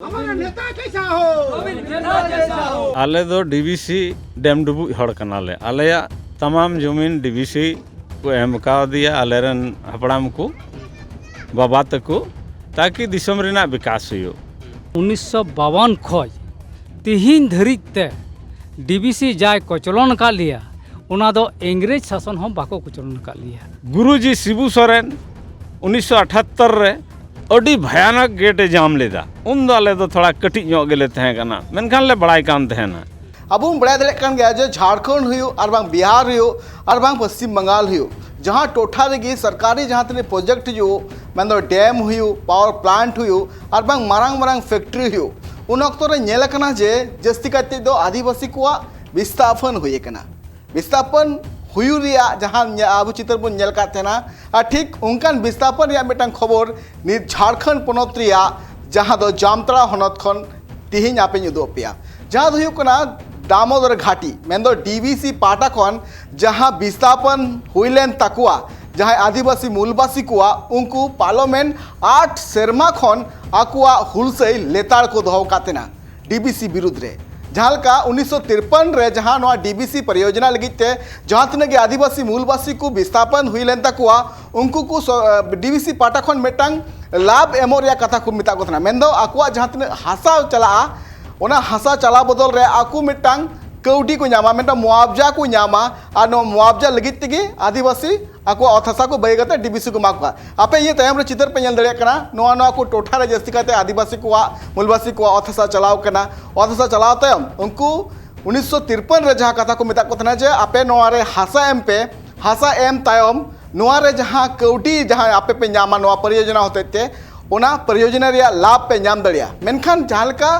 हमारा नेता कैसा हो? आले दो डीवीसी डैम डुबु हड़ कनाले आलेया तमाम जमीन डीवीसी को एम का दिया आलेरन हपड़ाम को बाबा तको ताकि दिसम रेना विकास हुयो 1952 खज तिहिन धरित ते डीवीसी जाय कचलन का लिया उना दो इंग्रेज शासन हम बाको कचलन का लिया गुरुजी शिबू सोरेन 1978 रे अड़ी भयानक गेटे जाम लेदा उन दो आले दो थोड़ा कटिज ᱧᱚᱜ गेले तहे कना मेनखान ले बड़ाई कान तहेना अब बड़ा दड़े कान गया जो झारखंड हुयो और बांग बिहार हुयो और बांग पश्चिम बंगाल हुयो जहाँ टोठा रेगी सरकारी जहाँ तने प्रोजेक्ट जो मैं दो डैम हुयो पावर प्लांट हुयो और बांग मारांग मारांग फैक्ट्री हुयो उन अक्तो रे नेल कना जे जस्ती काते दो आदिवासी को विस्थापन हुए कना विस्थापन हुयु रिया जहाँ आबू चित्र बन नेल कातेना और ठीक उनकान विस्थापन रिया मिटांग खबर नि झारखंड पोनोत रिया जहाँ दो जामतड़ा होनत खन तिहिन आपे युदो पिया जहाँ हुयु कना दामोदर घाटी मेंदो डीवीसी पाटा खन जहाँ विस्थापन हुईलेन ताकुआ जहाँ आदिवासी मूलवासी कुआ उनको पार्लियामेंट 8 सेरमा खन आकुआ हुलसई लेताड़ को दोहो कातेना डीवीसी विरुद्ध रे जहाँ का 1953 रे जहाँ नवा डीवीसी परियोजना लगिते जहाँ तने आदिवासी मूलवासी को विस्थापन हुईलेन ताकुआ उनको को डीवीसी पाटा खन मेटांग लाभ एमोरिया कथा को मिता को थना मेंदो आकुआ जहाँ तने हासा चला ओना हासा चला बदल रे आकु मिटांग कौडी को नामा मेटा मुआवजा को नामा और नो मुआवजा लगित तेगे आदिवासी आको अथसा को बैगते डीवीसी को माकवा आपे ये तयम रे चित्र पे नेल दड़े कना नोआ नोआ को टोठा रे जस्ती काते आदिवासी को मूलवासी को अथसा चलाव कना अथसा चलाव तयम उनको 1953 रे जहाँ कथा को मिता को थना जे आपे नोआ रे हासा एम तयम नोआ रे जहाँ कौडी जहाँ आपे पे नामा नोआ परियोजना होते ते ओना परियोजना रे लाभ पे नाम दड़िया मेनखान जहाँ का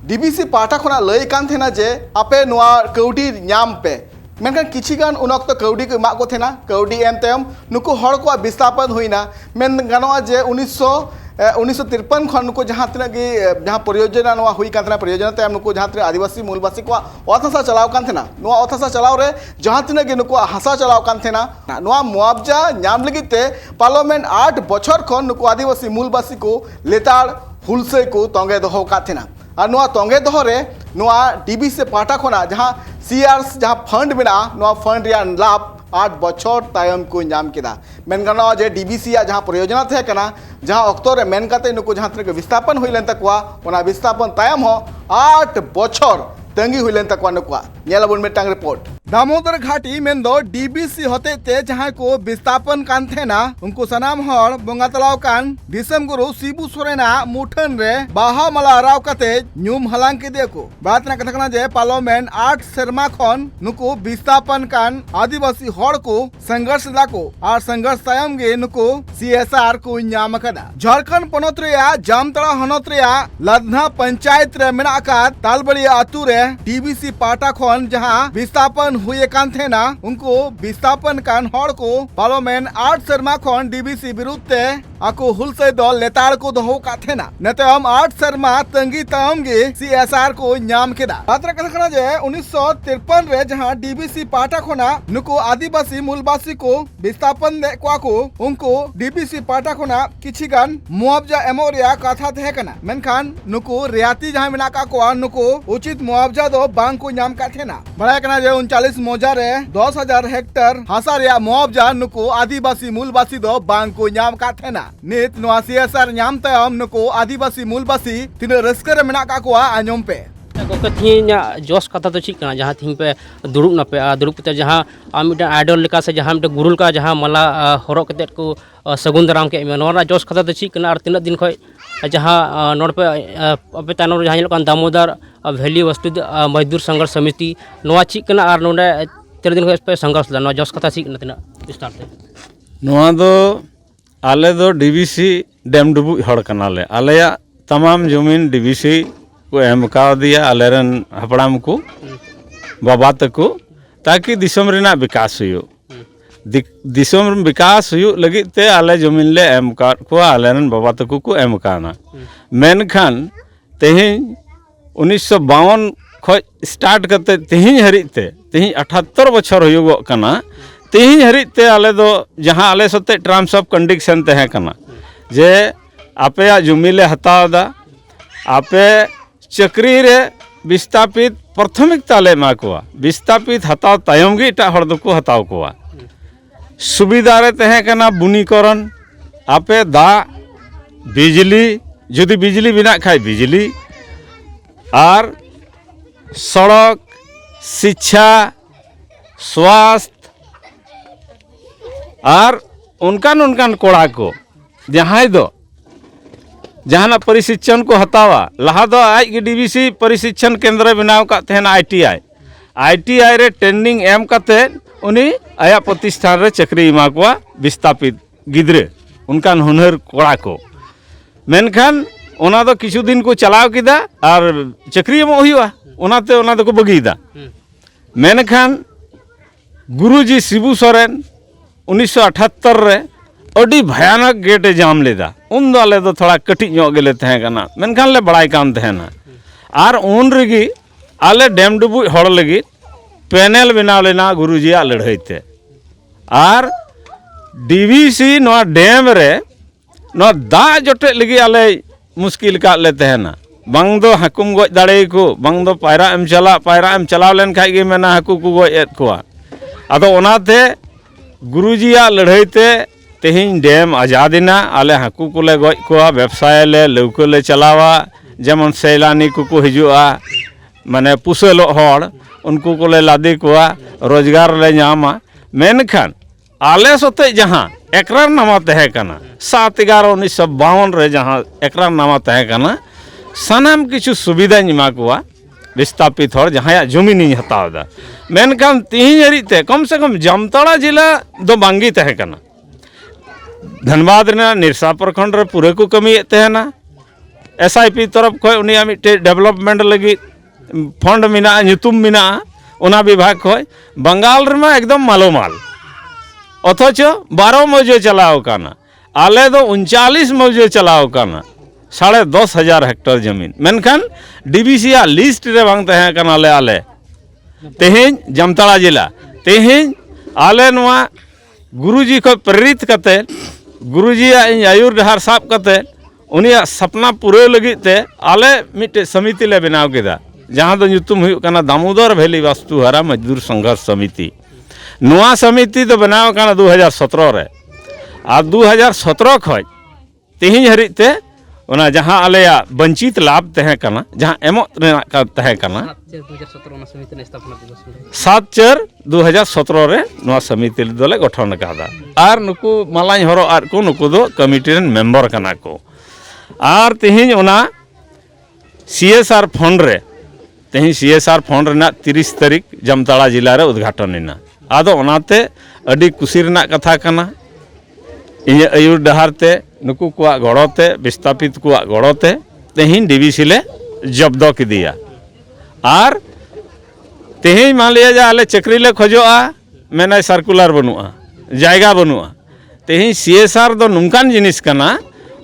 डीवीसी पाटा खना लय कान थेना जे आपे नोआ कौडी नाम पे मेनखान किछि गान उन अक्तो कौडी को मा को थेना कौडी एम तयम नुको हड़ को विस्थापन हुईना मेन गानोआ जे 1953 खन नुको जहाँ तना की जहाँ परियोजना नोआ हुई कान थेना परियोजना तयम नुको जहाँ तना आदिवासी मूलवासी को अथसा चलाव कान थेना नोआ अथसा चलाव रे जहाँ तना की नुको हासा चलाव कान थेना नोआ मुआवजा नाम लगिते पार्लियामेंट 8 बछर खन नुको आदिवासी मूलवासी को लेताड़ हुलसे को तंगे दोहो का थेना और नोआ तंगे दोहो रे नोआ डीवीसी पाटा खना जहाँ सीआरस जहाँ फंड मेना नोआ फंड रिया लाभ 8 बछर तायम को नाम केदा मेन गाना जे डीवीसी जहाँ परियोजना थे कना जहाँ अक्तो रे मेन काते नुको जहाँ तक विस्थापन हुईलेन तकवा ओना विस्थापन तायम हो 8 बछर तंगी हुईलेन तकवा नुकवा नेलाबुन मेटांग रिपोर्ट दामोदर घाटी मेंदो डीवीसी होते ते जहाँ को विस्थापन कान थेना उनको सनाम हर बोंगा तलाव कान दिसम गुरु शिबू सोरेना मुठन रे बाहा मला राव कते न्यूम हलांग के देखो बात ना कथकना जे पार्लियामेंट 8 शर्मा खन नुको विस्थापन कान आदिवासी हड़ को संघर्ष लाको और संघर्ष तायम गे नुको सीएसआर को नाम कदा झारखंड पोनोत रेया जामतड़ा होनोत रेया लदना पंचायत रे मेना का तालबड़िया अतु रे डीवीसी पाटा खन जहाँ विस्थापन हुए कान थे ना उनको विस्थापन कान हड़ को पार्लियामेंट 8 शर्मा खन डीवीसी विरुद्ध आको हुलसे दल लेताड़ को दोहो का थे ना नते हम 8 शर्मा तंगी ताम गे सीएसआर को नाम केदा पात्र कथकना जे 1953 रे जहां डीवीसी पाटा खना नुको आदिवासी मूलवासी को विस्थापन दे को उनको डीवीसी पाटा खना किछि गान मुआवजा एमोरिया कथा थे कना मेनखान नुको रियाती जहां मिना का को नुको उचित मुआवजा दो बांग को नाम का थे ना बड़ा कना जे 39 मोजा रे 10,000 हेक्टर हासा रिया मुआवजा नुको आदिवासी मूलवासी दो बांग को नाम का थे ना नित नोआ सीएसआर नाम तयम नुको आदिवासी मूलवासी तिना रस्कर रे मेना का को आंजम पे गोके थिया जोश कथा तो चीज कना जहाँ थिंग पे दुरुब ना पे दुरुब कते जहाँ मिटा आइडल लेका से जहाँ मिटा गुरुल का जहाँ मला हरक कते को सगुन दाराम के नोरा जोश कथा तो चीज कना और तीन दिन खय जहाँ नोड पे अपे तानो जहाँ लोकान दामोदर वैली वस्तु मजदूर संघर्ष समिति नोआ चीज कना और नोडे 3 दिन खय पे संघर्ष ला नोआ जोश कथा चीज कना तिना विस्तार ते नोआ दो आले दो डीवीसी डैम डुबु हड़ कनाले आलेया तमाम जमीन डीवीसी को एम का दिया आलेरन हपड़ाम को बाबा तको ताकि दिसम रेना विकास हुयो दिसम विकास हुयो लगित ते आले जमीन ले एम का को आलेरन बाबा तको को एम काना मेनखान तेहिं 1952 खो स्टार्ट करते तेहिं हरिते तेहिं 78 बछर हुयो कना तेहिं हरिते आले दो जहाँ आले सते टर्म्स ऑफ कंडीशन तहे कना जे आपे जमीन ले हतावदा आपे चक्री रे विस्थापित प्राथमिकता ले एमा कोआ विस्थापित हताव तायम गे एटा हड़ दको हताव कोआ सुविधा रे तहे कना बुनीकरण आपे दा बिजली जुदी बिजली बिना खाए बिजली और सड़क शिक्षा स्वास्थ्य और उनकान कोड़ा को जहाँ दो जहाँ परिशिक्षण को हतावा लहा दो आज के डीबीसी परिशिक्षण केंद्र बनाव का तहना आईटीआई रे ट्रेनिंग एम कते उनी आया प्रतिष्ठान रे चक्री एमा कोआ विस्थापित गिद्रे उनकान हुनर कोड़ा को मेनखान ओना दो किछु दिन को चलाव किदा और चक्री एमो हुआ ओनाते ओना दो को बगीदा मेनखान गुरुजी शिबू सोरेन 1978 रे अड़ी भयानक गेटे जाम लेदा उन दो आले दो थोड़ा कटिज ᱧᱚᱜ गेले तहे कना मेनखान ले बड़ाई कान तहेना और उन रेगी आले डैम डुबुज हड़ लगी पैनल बनाव लेना गुरुजी आ लड़ाईते और डीवीसी नोआ डैम रे नोआ दा जोटे लगी आले मुश्किल का ले तहेना बांग दो हाकुम गoj दाड़े को बांग दो पायरा एम चलाव लेन खाई गे मेना हाकु को गoj एत कोआ आदो ओनाते गुरुजिया लड़ाईते तेहिं डैम आजादिना आले हाकु को ले गoj कोआ व्यवसाय ले लौको ले चलावा जेमन सैलानी को हिजुआ माने पुसेलो हड़ उनको को ले लादी कोआ रोजगार ले नामा मेनखान आले सते जहाँ एकरार नामा तहे कना 7/11/1952 रे जहाँ एकरार नामा तहे कना सानाम किछु सुविधा एमा कोआ विस्थापित हड़ जहाँ जमीन हतावदा मेनखान तिहिं हरिते कम से कम जामताड़ा जिला दो बांगी तहे कना धनबाद रे निरसा प्रखंड रे पूरे को कमी तहेना SIP तरफ खय उनिया मिटे डेवलपमेंट लगी फंड मिना ᱧᱩᱛᱩᱢ मिना ओना विभाग खय बंगाल रे मा एकदम मालोमाल अथच 12 मौजे चलाव काना आले दो 39 मौजे चलाव काना 10,500 हेक्टर जमीन मेनखान डीबीसी लिस्ट रे बांग तहे काना ले आले तेहिं जामताड़ा जिला तेहिं आले नोआ गुरुजी को प्रेरित कते गुरुजी आयुर डहार साब कते उनिया सपना पूरे लगी ते आले मिटे समिति ले बनाव केदा जहाँ दो ᱧᱩᱛᱩᱢ हुई काना दामोदर वैली वास्तुहारा मजदूर संघर्ष समिति नोआ समिति तो बनाव काना 2017 रे आ 2017 खय तेहिं हरिते ओना जहाँ आलेया वंचित लाभ तहे कना जहाँ एमो तहे कना 7/4/2017 रे नोआ समिति दोले गठन कादा आर नुकु मालाኝ हरो आर को नुकु दो कमिटी रेन मेंबर कना को आर तेहिं ओना CSR फंड रे तेहिं CSR फंड रेना 30 तारीख जामताड़ा जिला रे उद्घाटन इना आदो ओनाते अडी कुसी रेना कथा कना ᱤᱧᱟᱹᱜ ᱟᱹᱭᱩᱨ ᱰᱟᱦᱟᱨᱛᱮ ᱱᱩᱠᱩ ᱠᱚᱣᱟᱜ ᱜᱚᱲᱚᱛᱮ ᱵᱤᱥᱛᱟᱯᱤᱛ ᱠᱚᱣᱟᱜ ᱜᱚᱲᱚᱛᱮ ᱛᱮᱦᱮᱧ ᱰᱤᱵᱤᱥᱤ ᱞᱮ ᱡᱚᱵᱫᱚ ᱠᱮᱫᱮᱭᱟ ᱟᱨ ᱛᱮᱦᱮᱧ मान लिया जा आले चक्री ले खोजोआ मेना सर्कुलर बनुआ जायगा बनुआ तेहिं CSR दो नुंकान जिनिस कना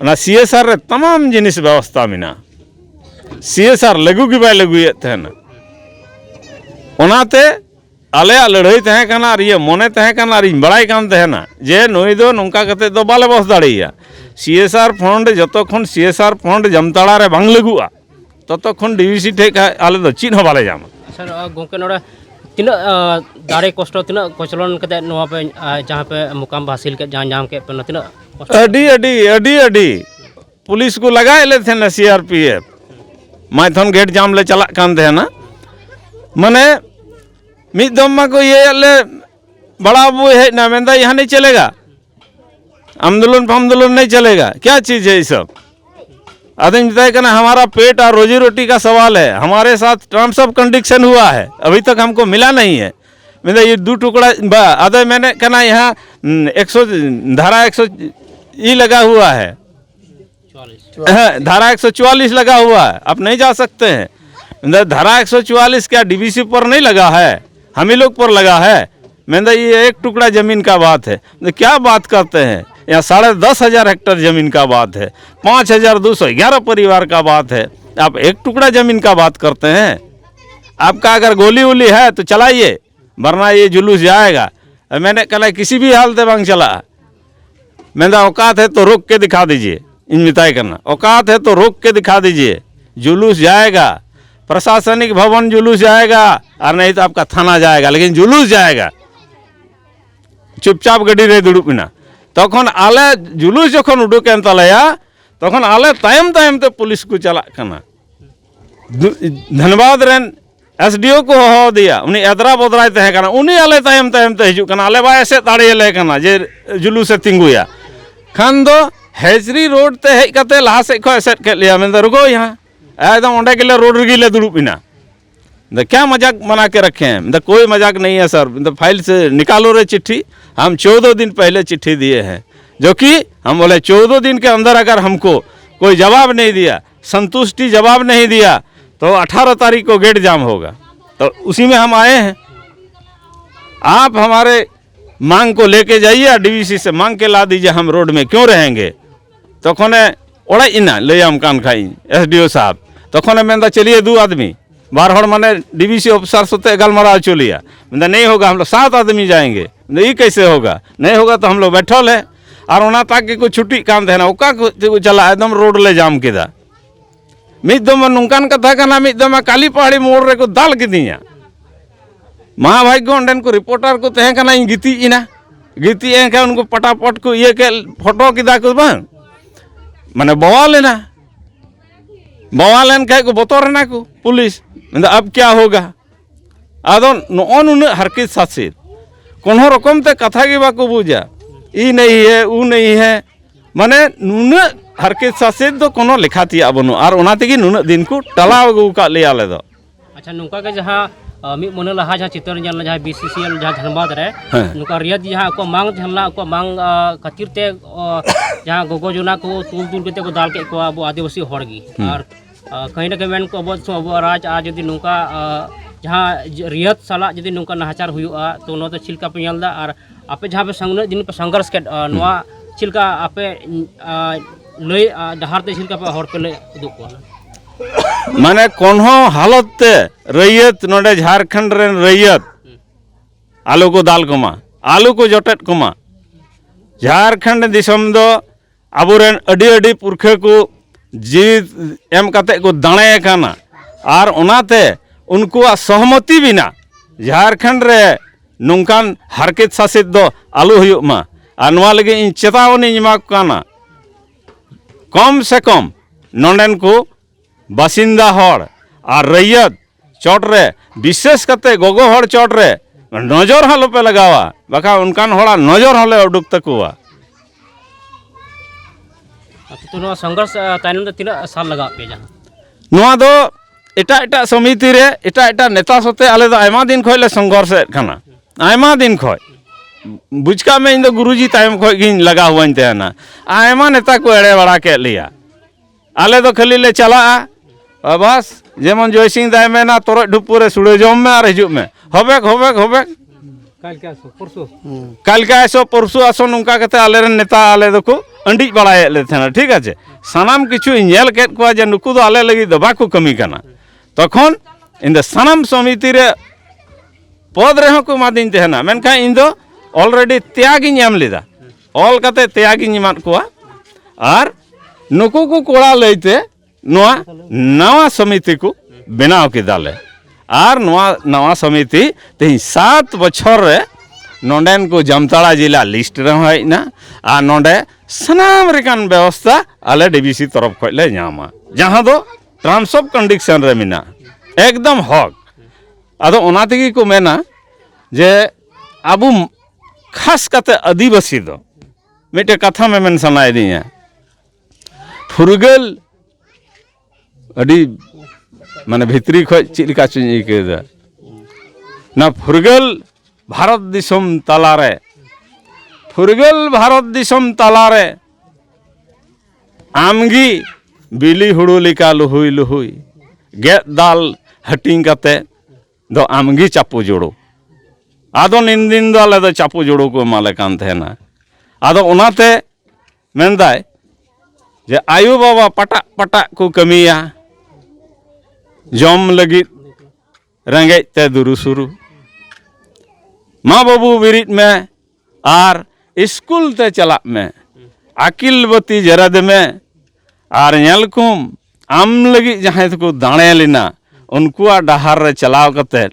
ओना CSR रे तमाम जिनिस व्यवस्था मिना CSR लगू की बाय लगुए तहना ओनाते आले लड़ाई तहे कना और ये मने तहे कना और बड़ाई कान तहेना जे नई दो नौका कते दो बाले बस दाड़िया CSR फंड जतक्षण CSR फंड जामताड़ा रे बांग लगुआ ततक्षण डीवीसी ठे आले दो चीन हो बाले जामा सर गोंके नोडे तीना दाड़े कष्ट तीना कोचलन कते नोवा पे जहाँ पे मुकाम हासिल के जहाँ जाम के पे तीना अडी पुलिस को लगाए ले थे ना CRPF माइथन गेट जाम ले चला कान थे ना मने मिद दम मा को ये ले बड़ा वो है ना मेंदा यहाँ नहीं चलेगा आंदोलन नहीं चलेगा क्या चीज़ है ये सब आदमी बताए कि ना हमारा पेट और रोजी रोटी का सवाल है हमारे साथ टर्म्स ऑफ कंडीशन हुआ है अभी तक हमको मिला नहीं है मेरा ये 2 टुकड़ा आधे मैंने कहना यहाँ 100 धारा 100 ई लगा हुआ है धारा 144 लगा हुआ है आप नहीं जा सकते हैं धारा 144 क्या डीवीसी पर नहीं लगा है हम ही लोग पर लगा है मैंने ये एक टुकड़ा ज़मीन का बात है क्या बात करते हैं यहाँ 10,500 हेक्टर ज़मीन का बात है 5,211 परिवार का बात है आप एक टुकड़ा ज़मीन का बात करते हैं आपका अगर गोली वोली है तो चलाइए वरना ये जुलूस जाएगा मैंने कहा किसी भी हालत में चला मैंने औकात है तो रोक के दिखा दीजिए इन मिताई करना औकात है तो रोक के दिखा दीजिए जुलूस जाएगा, प्रशासनिक भवन जुलूस जाएगा, और नहीं तो आपका थाना जाएगा, लेकिन जुलूस जाएगा। चुपचाप गड्डी रे दुड़ुबना तखन आले जुलूस जखन उडुकेन तलेया तखन आले तायम तायम ते पुलिस को चला कना। धनबाद रेन एसडीओ को हो दिया, उनी एदरा बदराय तहे कना, उनी आले तायम तायम ते हिजु कना, आले बा एसे दाड़िये कना जे जुलूस से तिंगुया खान दो हेजरी रोड ते हेज कते लहा से खो एसेट के लिया मेन रुको यहाँ एकदम ओंडे के लिए रोड रगी ले दुड़ुबिना। क्या मजाक बना के रखे हैं? कोई मजाक नहीं है सर। फाइल से निकालो रे चिट्ठी। हम 14 दिन पहले चिट्ठी दिए हैं, जो कि हम बोले 14 दिन के अंदर अगर हमको कोई जवाब नहीं दिया, संतुष्टि जवाब नहीं दिया, तो 18 तारीख को गेट जाम होगा। तो उसी में हम आए हैं। आप हमारे मांग को लेके जाइए, डीवीसी से मांग के ला दीजिए, हम रोड में क्यों रहेंगे। तो खोने ओड़ा इना ले हम कान खाई एसडीओ साहब, तो खोने मैं चलिए 2 आदमी बार हड़ माने डीवीसी ऑफिसर सोते गलमरा चलिया, मैं नहीं होगा, हम लोग 7 आदमी जाएंगे। ये कैसे होगा? नहीं होगा तो हम लोग बैठल है और ओना ताकि कोई छुट्टी काम देना ओका को चला एकदम रोड ले जाम किदा। मिद दम नुकान कथा कना, मिद दम काली पहाड़ी मोड़ रे को दाल किदिया महाभाग्य अंडन को रिपोर्टर को तहे कना इन गिती इना गिती एंका उनको पटापट को ये के फोटो किदा को बांग माने बवालेना बवालेन खाय को बतोरना को पुलिस। अब क्या होगा? आदो नुन हरकित शासित कोनो रकम ते कथा की बाको बुझा, ई नहीं है ऊ नहीं है, माने नुन हरकित शासित दो कोनो लेखातिया बनो और ओना तेगी नुन दिन को टलाव गु का ले आले दो। अच्छा नुका के जहाँ मिद मन लहा जहाँ चित्र जन जहाँ बीसीसीएल जहाँ धनबाद रे नुका रियत जहाँ को मांग झलना को मांग खातिर ते जहाँ गोगो जुना को तुल तुल के को दाल के को अब आदिवासी हड़गी और कहीं ना कहीं मैन को अब राज आज यदि नुका जहाँ रियत साला यदि नुका नहाचार हुआ तो नो तो चिलका पे यलदा और आपे जहाँ पे दिन पे संघर्ष के नवा चिलका आपे लय डहार ते चिलका पे हड़ पे ले उदुक को माने कोनो हालत ते रैयत नोडे झारखंड रेन रैयत आलू को दाल कुमा आलू को जटेट कुमा झारखंड दिसम दो अबुरेन अडी अडी पुरखे को जीवित एम कते को दाणे काना और ओनाते उनको सहमति बिना झारखंड रे नुकान हरकित शासित दो आलू हुयुक मा और नवा लगे इन चेतावनी इमा काना कम से कम नोंडेन को बासिंदा हड़ और रैयत चोट रे विशेष करते गोगो हड़ चोट रे नजर हलो पे लगावा बाका उनकान हड़ा नजर हले उडुक तकुआ। तो नो संघर्ष तायनम दो 3 साल लगा पे जहाँ नुआ दो एटा एटा समिति रे एटा एटा नेता सते आले दो आयमा दिन खोय ले संघर्ष खाना आयमा दिन खोय बुझका में इन दो गुरुजी तायम खोय गिन लगा हुआ तेना आयमा नेता को एड़े बड़ा के लिया आले दो खाली ले चला बस जेमन जय सिंह दाय में ना तोर ढुपुरे सुड़े जम में और हिजुक में होबेक होबेक होबेक कल का ऐसो परसु आसो नुका कते आले रे नेता आले दो को अंडी बड़ाए ले थेना ठीक है सानाम किछु इनेल केट को जे नुकु दो आले लगी दो बाको कमी कना तखन इन द सानाम समिति रे पद रे को मादिन तेना मेनखा इन दो ऑलरेडी त्यागी नाम लेदा ऑल कते त्यागी निमात को और नुकु को कोड़ा लेते नवा नवा समिति को बनाव के दाले और नवा समिति ते 7 बछर रे नोंडेन को जामताड़ा जिला लिस्ट रे हइना आ नोंडे सनाम रेकान व्यवस्था आले डीबीसी तरफ खले नामा जहां दो टर्म्स ऑफ कंडीशन रे मिना एकदम हक आदो ओना तेगी को मेना जे आबू खास कते आदिवासी दो मिटे कथा में मेन सनाय दिया फुरगल अड़ी माने भितरी खो चिलिका चुनी के ना फुरगल भारत दिसम तालारे फुरगल भारत दिसम तालारे आमगी बिली हुड़ू लिका लुहुई लुहुई गेट दाल हटिंग कते दो आमगी चापू जोड़ो आदो निन दिन दो आले दो चापू जोड़ो को माले कान थेना आदो ओनाते मेनदाय जे आयु बाबा पटा पटा को कमिया जम लगी रेंगे ते दुरु सुरु माँ बाबू बिरिट में और स्कूल ते चला में अकिल बती जरद में और नेलकुम आम लगी जहाँ को दाणे लेना उनकुआ डहार रे चलाव कते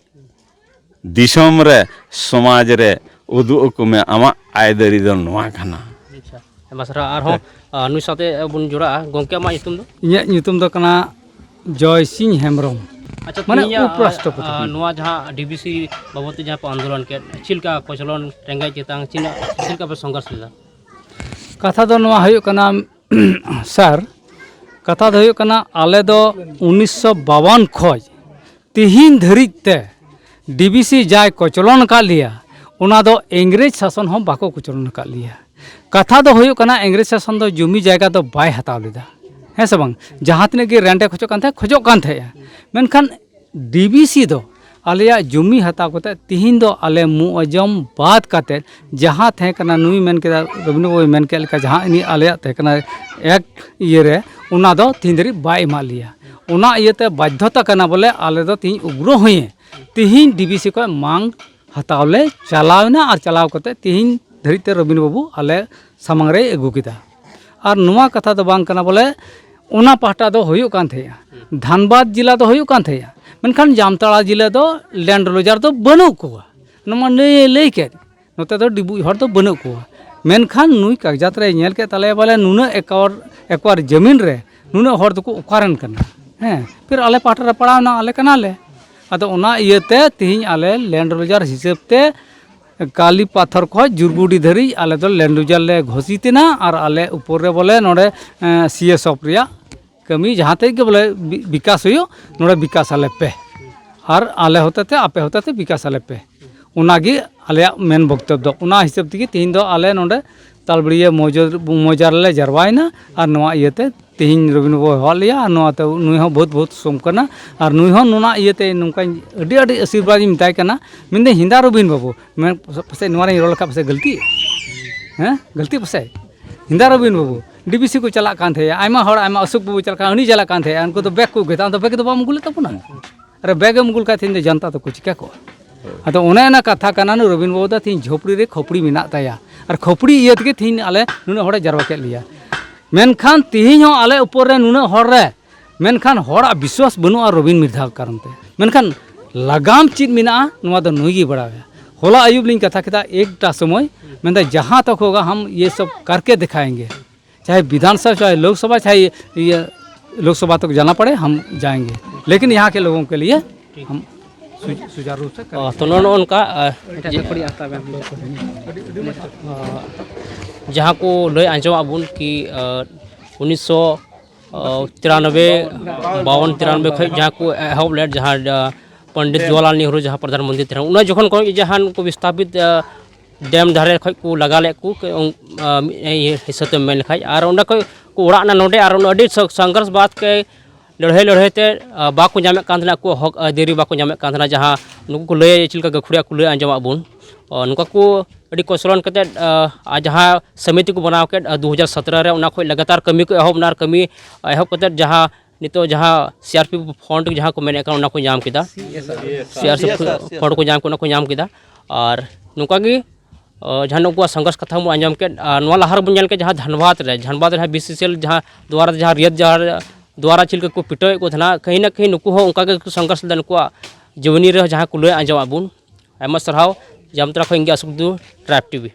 दिसोम रे समाज रे उदुग को में आमा आयदारी दो नोआ खाना। अच्छा मसरा आरो नुई साथे बुन जुड़ा गोंके मा इतुम दो इᱧᱟᱹᱜ ᱧᱩᱛᱩᱢ ᱫᱚ ᱠᱟᱱᱟ ᱡᱚᱭᱥᱤᱝ ᱦᱮᱢᱵᱨᱚᱢ अच्छा माने तिहिᱧ उपराष्ट्रपति। नोआ जहाँ डीबीसी बाबत जहाँ पे आंदोलन के चिलका कोचलन रेंगाई चेतांग चिलका पे संघर्ष लेदा कथा दो नोआ हुयुग कना सर कथा दो हुयुग कना आले दो 1952 खoj तिहिन धरिज ते डीबीसी जाय कोचलन का लिया उना दो इंग्रेज शासन हम बाको कोचलन का लिया। कथा दो हुयुग कना इंग्रेज शासन दो जमी जायगा दो बाय हताव लेदा है से बांग जहाँ तने की रेंटे खोजोग कान थे मेनखान डीबीसी दो आलिया जमी हताव कते तिहिन दो आले मुआजम बात कते जहाँ थे कना नुई मेन के रविंद्र बाबू मेन के लेका जहाँ इनी आलिया थे कना एक ये रे उना दो तिहिन दरी बाय एमा लिया उना इयते बाध्यता कना बोले आले दो तिहिन उग्र हुए तिहिन डीबीसी को मांग हतावले चलावना और चलाव कते तिहिन धरिते रविंद्र बाबू आले सामंग रे अगू किदा और नुआ कथा दो बांग कना बोले उना पाहटा दो हुयुग कान थे धनबाद जिला दो हुयुग कान थे मेनखान जामताड़ा जिला दो लैंड रोजार दो बनू कोआ नमा नै लई के नोते दो डिबु हर दो बनू कोआ मेनखान नुई कागजात रे नेल के तले बोले नुना एकवार जमीन रे नुना हर दो को उखारन कना हैं फिर आले पाहटा रे पड़ावना आले कनाले आदो उना इयते तिहिन आले लैंड रोजार हिसाब ते काली पाथर को जुरगुडी धरी आले दो लैंड रोजार ले घोषितना और आले ऊपर रे बोले नोडे सीएस ऑफ रिया कमी जहाँ तक के बोले विकास हुई नोड़े विकास आले पे और आले होते थे आपे होते थे विकास आले पे उनागी आले मेन वक्तव्य उना हिसाब तक तिहिन दो आले नोड़े तालबड़िया मोजार ले जरवाइना और नोआ इयते तिहिन रविंद्र बाबू हवा लिया और नोआ तो नुई हो बहुत बहुत सोम करना और नुई हो नुना इयते नुका अड़ी अड़ी आशीर्वाद मिताय कना मिंदे हिंदा रविंद्र बाबू मैं पसे नुआ रे रोल का पसे गलती हैं गलती पसे हिंदा रविंद्र बाबू डीबीसी को चला कान थे आयमा हड़ आयमा अशोक बाबू चला कान उनी चला कान थे उनको तो बैग को घेता तो बैग तो बाम गुले तपुना अरे बैग मुगुल का थिन जनता तो कुछ क्या को अतो ओने ना कथा कना नु रविंद्र बाबू दा थिन झोपड़ी रे खोपड़ी मिना ताया और खोपड़ी इयत के थिन आले नुने हड़े जरवा के लिया मेनखान तिहिन हो आले ऊपर रे नुने हड़ रे मेनखान हड़ा विश्वास बनु और रविंद्र मिर्धा कारण ते मेनखान लगाम चित मिना नुआ दो नुई गी बड़ावे होला अयुब लिंग कथा किता एकटा समय मेंदा जहां तक होगा हम ये सब करके दिखाएंगे चाहे विधानसभा चाहे लोकसभा चाहे ये लोकसभा तक जाना पड़े हम जाएंगे लेकिन यहाँ के लोगों के लिए हम सुचारू रूप से तो नोन उनका जहाँ को लय आंजम आबुन कि 1993 खै जहाँ को एहब लेट जहाँ पंडित जवाहरलाल नेहरू जहाँ प्रधानमंत्री थे उन्हें जखन को जहाँ को विस्थापित डैम धारे खै को लगा ले को हिस्सा ते मेन खाय और उन्हें को उड़ा ना नोडे और अड़ी संघर्ष बात के लड़ाई ते बाको जामे कांधना को हक देरी बाको जामे कांधना जहाँ नुको को लय चिलका गखुड़िया को लय आंजम आबुन नुका को अड़ी कोसलन कते जहाँ समिति को बनाव के 2017 रे उना खोय लगातार कमी को एहब नार कमी एहब कते जहाँ नितो जहाँ सीआरपी फंड जहाँ को मेने उना को जाम किदा सीआरपी फंड को जाम को जाम किदा और नुका गी जहाँ नुकुआ संघर्ष कथा मो आंजम के नवा लहर बन के जहाँ धनबाद रे बीसीसीएल जहाँ द्वारा जहाँ रियत जहाँ द्वारा चिलका को पिटोय को थना कहीं ना कहीं नुकु हो उनका के संघर्ष नुकुआ जीवनी रे जहाँ को लय आंजम आबुन आयमा सरहाव जामतरा खंगे असुकदु ट्राइब टीवी।